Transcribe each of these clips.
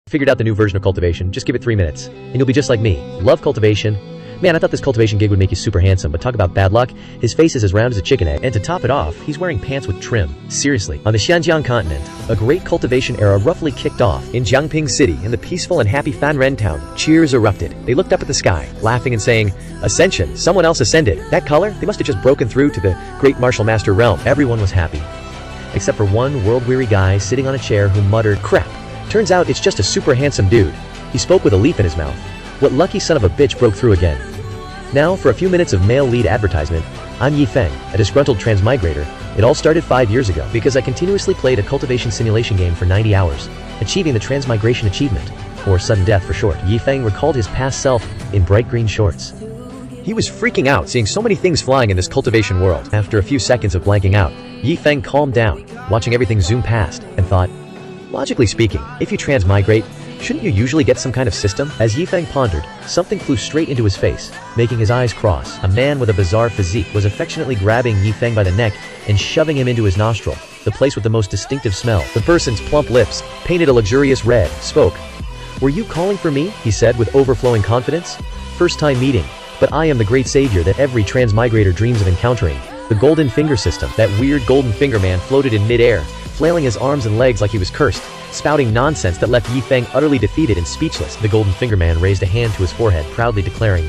Figured out the new version of cultivation. Just give it 3 minutes, and you'll be just like me. Love cultivation. Man, I thought this cultivation gig would make you super handsome, but talk about bad luck. His face is as round as a chicken egg, and to top it off, he's wearing pants with trim. Seriously, on the Xinjiang continent, a great cultivation era roughly kicked off. In Jiangping City, in the peaceful and happy Fanren town, cheers erupted. They looked up at the sky, laughing and saying, "Ascension, someone else ascended. That color? They must have just broken through to the great martial master realm." Everyone was happy, except for one world-weary guy sitting on a chair who muttered, "Crap. Turns out it's just a super handsome dude." He spoke with a leaf in his mouth. What lucky son of a bitch broke through again? Now, for a few minutes of male lead advertisement, I'm Yi Feng, a disgruntled transmigrator. It all started 5 years ago because I continuously played a cultivation simulation game for 90 hours, achieving the transmigration achievement, or sudden death for short. Yi Feng recalled his past self in bright green shorts. He was freaking out seeing so many things flying in this cultivation world. After a few seconds of blanking out, Yi Feng calmed down, watching everything zoom past, and thought, logically speaking, if you transmigrate, shouldn't you usually get some kind of system? As Yi Feng pondered, something flew straight into his face, making his eyes cross. A man with a bizarre physique was affectionately grabbing Yi Feng by the neck and shoving him into his nostril, the place with the most distinctive smell. The person's plump lips, painted a luxurious red, spoke. "Were you calling for me?" he said with overflowing confidence. "First time meeting, but I am the great savior that every transmigrator dreams of encountering. The golden finger system." That weird golden finger man floated in midair, flailing his arms and legs like he was cursed, spouting nonsense that left Yi Feng utterly defeated and speechless. The golden finger man raised a hand to his forehead, proudly declaring,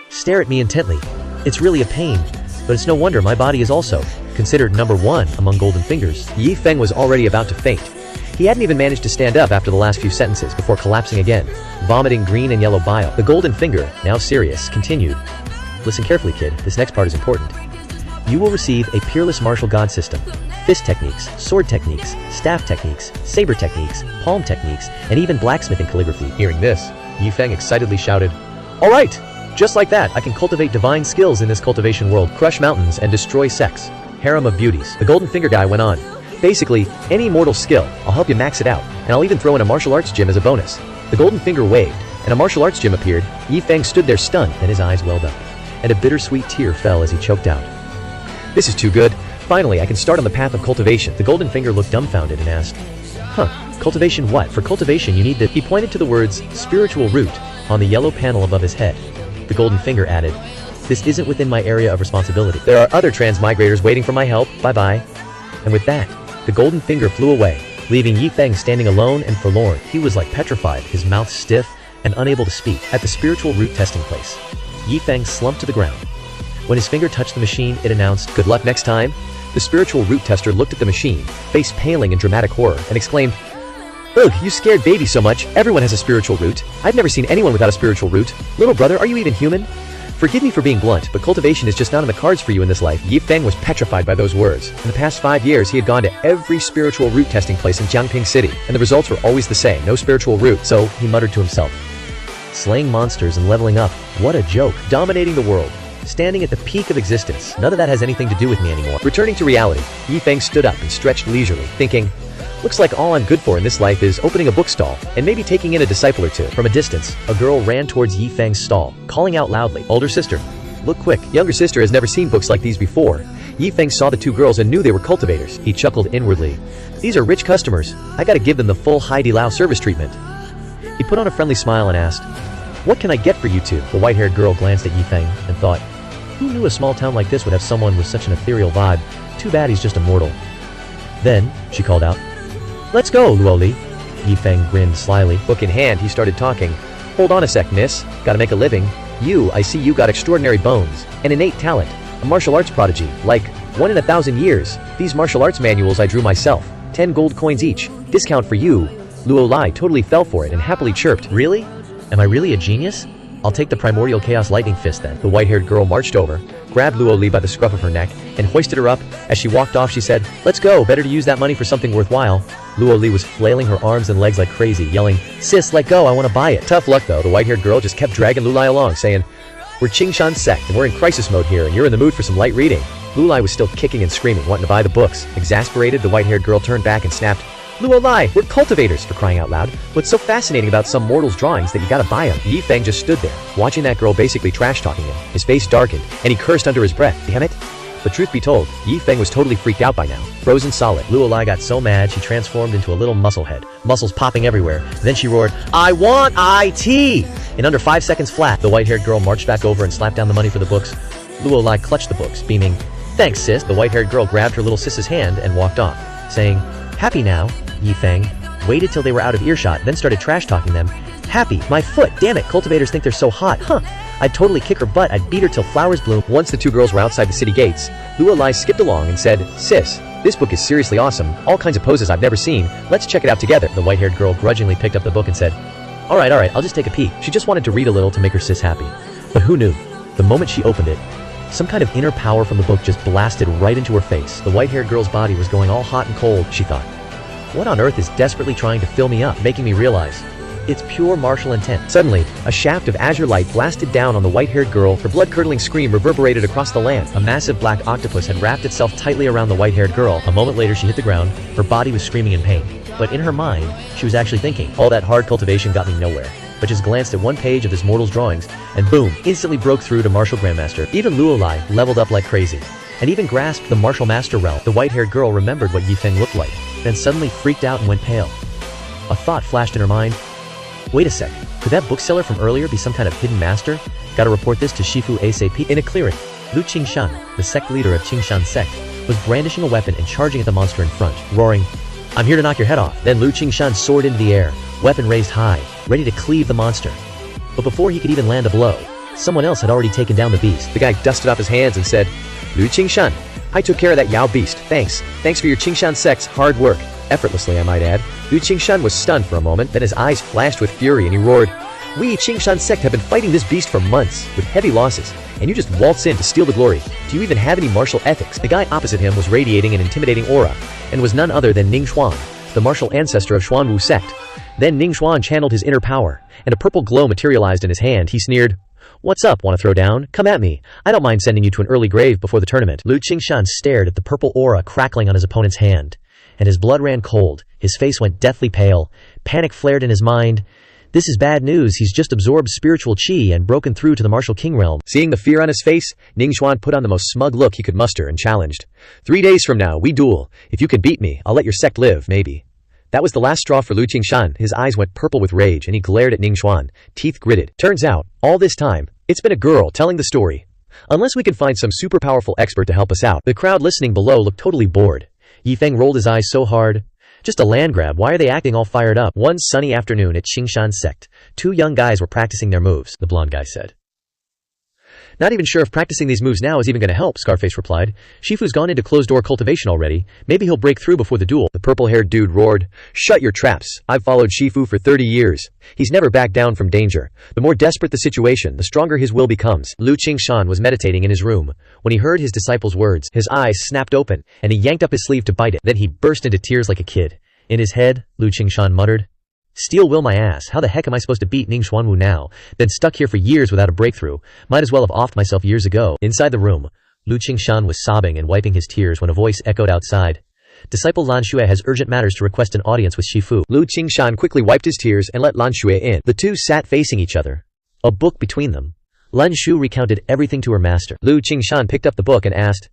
"Stare at me intently. It's really a pain, but it's no wonder my body is also considered number one among golden fingers." Yi Feng was already about to faint. He hadn't even managed to stand up after the last few sentences before collapsing again, vomiting green and yellow bile. The golden finger, now serious, continued, "Listen carefully, kid. This next part is important. You will receive a peerless martial god system. Fist techniques, sword techniques, staff techniques, saber techniques, palm techniques, and even blacksmithing calligraphy." Hearing this, Yi Feng excitedly shouted, "All right! Just like that, I can cultivate divine skills in this cultivation world, crush mountains, and destroy sex. Harem of beauties." The golden finger guy went on, "Basically, any mortal skill, I'll help you max it out, and I'll even throw in a martial arts gym as a bonus." The golden finger waved, and a martial arts gym appeared. Yi Feng stood there stunned, and his eyes welled up, and a bittersweet tear fell as he choked out. "This is too good. Finally, I can start on the path of cultivation." The golden finger looked dumbfounded and asked, Cultivation what? For cultivation you need the..." He pointed to the words, "spiritual root," on the yellow panel above his head. The golden finger added, "This isn't within my area of responsibility. There are other transmigrators waiting for my help. Bye-bye." And with that, the golden finger flew away, leaving Yi Feng standing alone and forlorn. He was like petrified, his mouth stiff and unable to speak. At the spiritual root testing place, Yi Feng slumped to the ground. When his finger touched the machine, it announced, "Good luck next time." The spiritual root tester looked at the machine, face paling in dramatic horror, and exclaimed, "Ugh, you scared baby so much. Everyone has a spiritual root. I've never seen anyone without a spiritual root. Little brother, are you even human? Forgive me for being blunt, but cultivation is just not in the cards for you in this life." Yi Feng was petrified by those words. In the past 5 years, he had gone to every spiritual root testing place in Jiangping City, and the results were always the same, no spiritual root. So, he muttered to himself, "Slaying monsters and leveling up. What a joke. Dominating the world. Standing at the peak of existence. None of that has anything to do with me anymore." Returning to reality, Yi Feng stood up and stretched leisurely, thinking, "Looks like all I'm good for in this life is opening a bookstall, and maybe taking in a disciple or two." From a distance, a girl ran towards Yi Feng's stall, calling out loudly, "Older sister, look quick." Younger sister has never seen books like these before. Yi Feng saw the two girls and knew they were cultivators. He chuckled inwardly. "These are rich customers. I gotta give them the full Hai-Di-Lao service treatment." He put on a friendly smile and asked, "What can I get for you two?" The white-haired girl glanced at Yi Feng and thought, who knew a small town like this would have someone with such an ethereal vibe? Too bad he's just a mortal. Then, she called out, "Let's go, Luo Li." Yi Feng grinned slyly. Book in hand, he started talking. "Hold on a sec, miss. Gotta make a living. I see you got extraordinary bones, an innate talent, a martial arts prodigy, like 1 in 1,000 years. These martial arts manuals I drew myself, 10 gold coins each. Discount for you." Luo Li totally fell for it and happily chirped, "Really? Am I really a genius? I'll take the primordial chaos lightning fist then." The white-haired girl marched over, grabbed Luo Li by the scruff of her neck, and hoisted her up. As she walked off, she said, "Let's go, better to use that money for something worthwhile." Luo Li was flailing her arms and legs like crazy, yelling, "Sis, let go, I want to buy it." Tough luck though, the white-haired girl just kept dragging Lulai along, saying, "We're Qingshan sect, and we're in crisis mode here, and you're in the mood for some light reading." Lulai was still kicking and screaming, wanting to buy the books. Exasperated, the white-haired girl turned back and snapped, "Luo Li, we're cultivators, for crying out loud. What's so fascinating about some mortal's drawings that you gotta buy them?" Yi Feng just stood there, watching that girl basically trash-talking him. His face darkened, and he cursed under his breath, "Damn it. But truth be told, Yi Feng was totally freaked out by now. Frozen solid, Luo Lai got so mad she transformed into a little muscle head, muscles popping everywhere. Then she roared, "I want IT!" In under 5 seconds flat, the white-haired girl marched back over and slapped down the money for the books. Luo Lai clutched the books, beaming, "Thanks, sis." The white-haired girl grabbed her little sis's hand and walked off, saying, "Happy now?" Yi Feng waited till they were out of earshot, then started trash-talking them. "Happy? My foot! Damn it, cultivators think they're so hot, huh? I'd totally kick her butt, I'd beat her till flowers bloom." Once the two girls were outside the city gates, Luo Lai skipped along and said, "Sis, this book is seriously awesome, all kinds of poses I've never seen, let's check it out together." The white-haired girl grudgingly picked up the book and said, alright, I'll just take a peek." She just wanted to read a little to make her sis happy. But who knew? The moment she opened it, some kind of inner power from the book just blasted right into her face. The white-haired girl's body was going all hot and cold, she thought. What on earth is desperately trying to fill me up, making me realize it's pure martial intent. Suddenly, a shaft of azure light blasted down on the white-haired girl. Her blood-curdling scream reverberated across the land. A massive black octopus had wrapped itself tightly around the white-haired girl. A moment later, she hit the ground. Her body was screaming in pain. But in her mind, she was actually thinking, all that hard cultivation got me nowhere. But just glanced at one page of this mortal's drawings, and boom, instantly broke through to Martial Grandmaster. Even Luo Lai leveled up like crazy, and even grasped the Martial Master realm. The white-haired girl remembered what Yi Feng looked like, then suddenly freaked out and went pale. A thought flashed in her mind. Wait a sec, could that bookseller from earlier be some kind of hidden master? Gotta report this to Shifu ASAP. In a clearing, Lu Qingshan, the sect leader of Qingshan sect, was brandishing a weapon and charging at the monster in front, roaring, "I'm here to knock your head off." Then Lu Qingshan soared into the air, weapon raised high, ready to cleave the monster. But before he could even land a blow, someone else had already taken down the beast. The guy dusted off his hands and said, "Lu Qingshan, I took care of that Yao beast. Thanks for your Qingshan sect's hard work." Effortlessly, I might add. Lu Qingshan was stunned for a moment, then his eyes flashed with fury and he roared, "We Qingshan sect have been fighting this beast for months, with heavy losses, and you just waltz in to steal the glory. Do you even have any martial ethics?" The guy opposite him was radiating an intimidating aura, and was none other than Ning Xuan, the martial ancestor of Xuanwu sect. Then Ning Xuan channeled his inner power, and a purple glow materialized in his hand. He sneered, "What's up, wanna throw down? Come at me. I don't mind sending you to an early grave before the tournament." Lu Qingshan stared at the purple aura crackling on his opponent's hand, and his blood ran cold. His face went deathly pale. Panic flared in his mind. This is bad news. He's just absorbed spiritual qi and broken through to the martial king realm. Seeing the fear on his face, Ning Xuan put on the most smug look he could muster and challenged, "3 days from now, we duel. If you can beat me, I'll let your sect live, maybe." That was the last straw for Lu Qingshan. His eyes went purple with rage and he glared at Ning Xuan, teeth gritted. Turns out, all this time, it's been a girl telling the story. Unless we can find some super powerful expert to help us out. The crowd listening below looked totally bored. Yi Feng rolled his eyes so hard. Just a land grab, why are they acting all fired up? One sunny afternoon at Qingshan sect, 2 young guys were practicing their moves, the blonde guy said. "Not even sure if practicing these moves now is even gonna help," Scarface replied. "Shifu's gone into closed-door cultivation already. Maybe he'll break through before the duel." The purple-haired dude roared, "Shut your traps. I've followed Shifu for 30 years. He's never backed down from danger. The more desperate the situation, the stronger his will becomes." Lu Qingshan was meditating in his room. When he heard his disciple's words, his eyes snapped open, and he yanked up his sleeve to bite it. Then he burst into tears like a kid. In his head, Lu Qingshan muttered, "Steel will my ass, how the heck am I supposed to beat Ning Xuanwu now? Been stuck here for years without a breakthrough. Might as well have offed myself years ago." Inside the room, Lu Qingshan was sobbing and wiping his tears when a voice echoed outside. "Disciple Lan Xue has urgent matters to request an audience with Shifu." Lu Qingshan quickly wiped his tears and let Lan Xue in. The two sat facing each other, a book between them. Lan Xue recounted everything to her master. Lu Qingshan picked up the book and asked,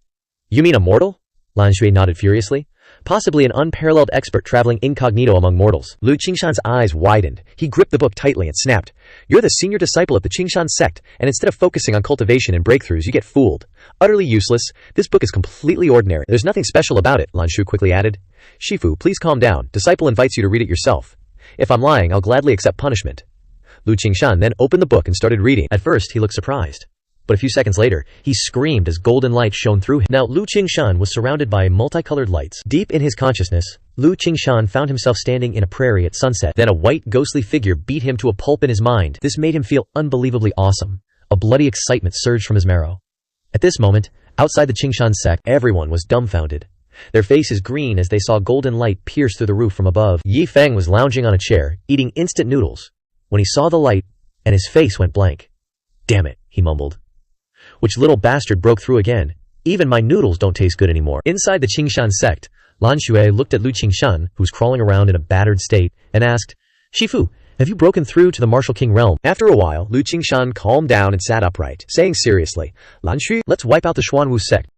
"You mean a mortal?" Lan Xue nodded furiously. "Possibly an unparalleled expert traveling incognito among mortals." Lu Qingshan's eyes widened. He gripped the book tightly and snapped, "You're the senior disciple of the Qingshan sect, and instead of focusing on cultivation and breakthroughs, you get fooled. Utterly useless. This book is completely ordinary. There's nothing special about it," Lan Xue quickly added. "Shifu, please calm down. Disciple invites you to read it yourself. If I'm lying, I'll gladly accept punishment." Lu Qingshan then opened the book and started reading. At first, he looked surprised. But a few seconds later, he screamed as golden light shone through him. Now Lu Qingshan was surrounded by multicolored lights. Deep in his consciousness, Lu Qingshan found himself standing in a prairie at sunset. Then a white, ghostly figure beat him to a pulp in his mind. This made him feel unbelievably awesome. A bloody excitement surged from his marrow. At this moment, outside the Qingshan sect, everyone was dumbfounded. Their faces green as they saw golden light pierce through the roof from above. Yi Feng was lounging on a chair, eating instant noodles, when he saw the light, and his face went blank. "Damn it," he mumbled. "Which little bastard broke through again? Even my noodles don't taste good anymore." Inside the Qingshan sect, Lan Xue looked at Lu Qingshan, who was crawling around in a battered state, and asked, "Shifu, have you broken through to the martial king realm?" After a while, Lu Qingshan calmed down and sat upright, saying seriously, "Lan Xue, let's wipe out the Xuanwu sect.